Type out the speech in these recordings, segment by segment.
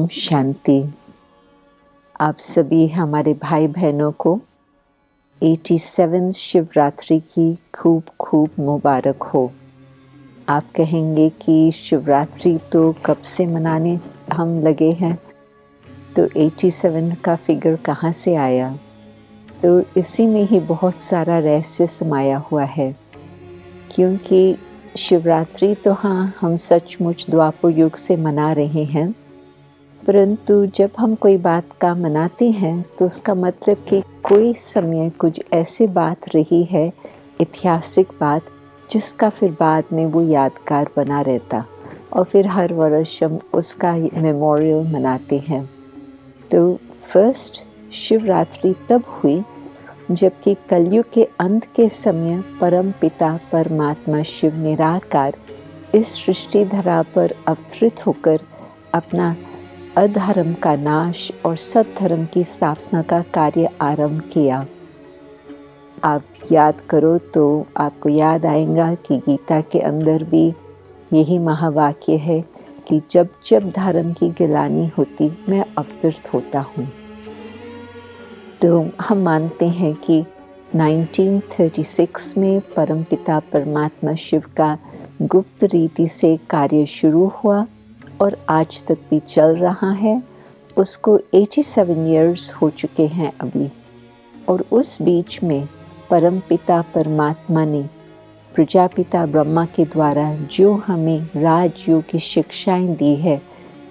ओम शांति। आप सभी हमारे भाई बहनों को 87 शिवरात्रि की खूब खूब मुबारक हो। आप कहेंगे कि शिवरात्रि तो कब से मनाने हम लगे हैं, तो 87 का फिगर कहाँ से आया? तो इसी में ही बहुत सारा रहस्य समाया हुआ है, क्योंकि शिवरात्रि तो हाँ, हम सचमुच द्वापर युग से मना रहे हैं, परंतु जब हम कोई बात का मनाते हैं तो उसका मतलब कि कोई समय कुछ ऐसी बात रही है, ऐतिहासिक बात, जिसका फिर बाद में वो यादगार बना रहता और फिर हर वर्ष हम उसका मेमोरियल मनाते हैं। तो फर्स्ट शिवरात्रि तब हुई जबकि कलयुग के अंत के समय परम पिता परमात्मा शिव निराकार इस सृष्टि धरा पर अवतरित होकर अपना अधर्म का नाश और सत्धर्म की स्थापना का कार्य आरंभ किया। आप याद करो तो आपको याद आएगा कि गीता के अंदर भी यही महावाक्य है कि जब जब धर्म की गिलानी होती मैं अवतरित होता हूँ। तो हम मानते हैं कि 1936 में परमपिता परमात्मा शिव का गुप्त रीति से कार्य शुरू हुआ और आज तक भी चल रहा है। उसको 87 इयर्स हो चुके हैं अभी, और उस बीच में परमपिता परमात्मा ने प्रजापिता ब्रह्मा के द्वारा जो हमें राजयोग की शिक्षाएं दी है,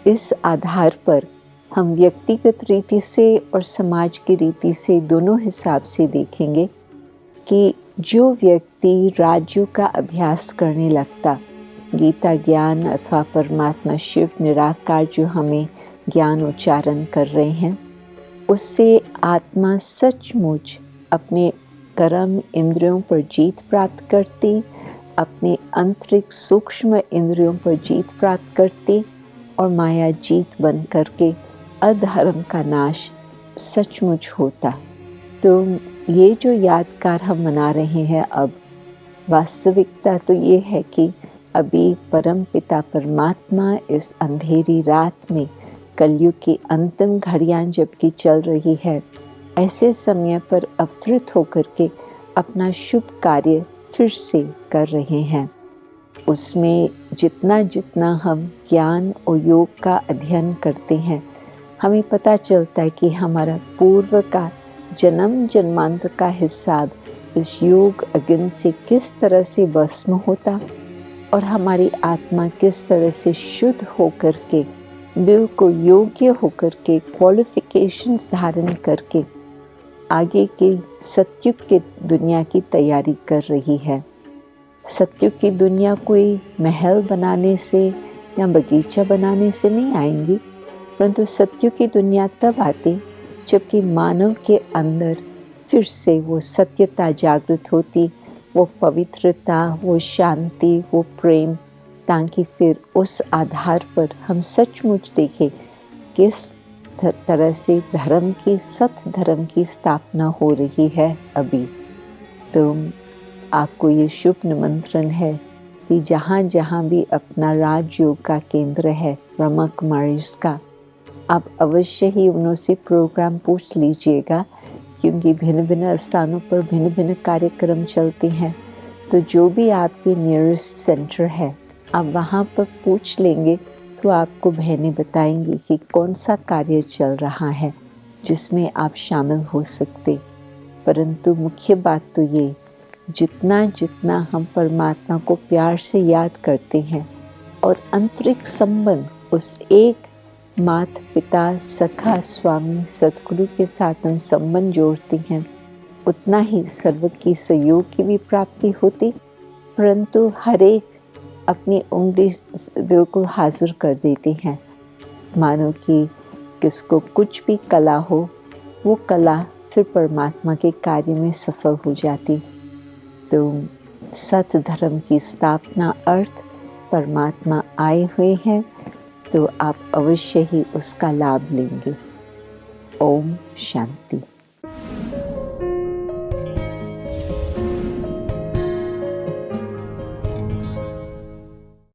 इस आधार पर हम व्यक्तिगत रीति से और समाज की रीति से दोनों हिसाब से देखेंगे कि जो व्यक्ति राजयोग का अभ्यास करने लगता, गीता ज्ञान अथवा परमात्मा शिव निराकार जो हमें ज्ञान उच्चारण कर रहे हैं, उससे आत्मा सचमुच अपने कर्म इंद्रियों पर जीत प्राप्त करती, अपने आंतरिक सूक्ष्म इंद्रियों पर जीत प्राप्त करती और माया जीत बन करके अधर्म का नाश सचमुच होता। तो ये जो यादगार हम मना रहे हैं अब, वास्तविकता तो ये है कि अभी परम पिता परमात्मा इस अंधेरी रात में कलयुग की अंतिम घड़ियां जबकि चल रही है, ऐसे समय पर अवतरित होकर के अपना शुभ कार्य फिर से कर रहे हैं। उसमें जितना जितना हम ज्ञान और योग का अध्ययन करते हैं, हमें पता चलता है कि हमारा पूर्व का जन्म जन्मांतर का हिसाब इस योग अग्नि से किस तरह से भस्म होता और हमारी आत्मा किस तरह से शुद्ध होकर के, बिल्कुल योग्य होकर के, क्वालिफिकेशंस धारण करके आगे के सतयुग की दुनिया की तैयारी कर रही है। सतयुग की दुनिया कोई महल बनाने से या बगीचा बनाने से नहीं आएंगी, परंतु सतयुग की दुनिया तब आती जबकि मानव के अंदर फिर से वो सत्यता जागृत होती, वो पवित्रता, वो शांति, वो प्रेम, ताकि फिर उस आधार पर हम सचमुच देखें किस तरह से धर्म की, सत धर्म की स्थापना हो रही है अभी। तो आपको ये शुभ निमंत्रण है कि जहाँ जहाँ भी अपना राजयोग का केंद्र है ब्रह्मा कुमारीज का, आप अवश्य ही उनसे प्रोग्राम पूछ लीजिएगा, क्योंकि भिन्न भिन्न स्थानों पर भिन्न भिन्न कार्यक्रम चलते हैं। तो जो भी आपके नियरेस्ट सेंटर है, आप वहाँ पर पूछ लेंगे तो आपको बहनें बताएंगी कि कौन सा कार्य चल रहा है जिसमें आप शामिल हो सकते। परंतु मुख्य बात तो ये, जितना जितना हम परमात्मा को प्यार से याद करते हैं और आंतरिक संबंध उस एक माता पिता सखा स्वामी सतगुरु के साथ हम संबंध जोड़ते हैं, उतना ही सर्व की सहयोग की भी प्राप्ति होती। परंतु हर एक अपनी उंगली बिल्कुल हाजिर कर देते हैं, मानो कि किसको कुछ भी कला हो, वो कला फिर परमात्मा के कार्य में सफल हो जाती। तो सत धर्म की स्थापना अर्थ परमात्मा आए हुए हैं, तो आप अवश्य ही उसका लाभ लेंगे। ओम शांति।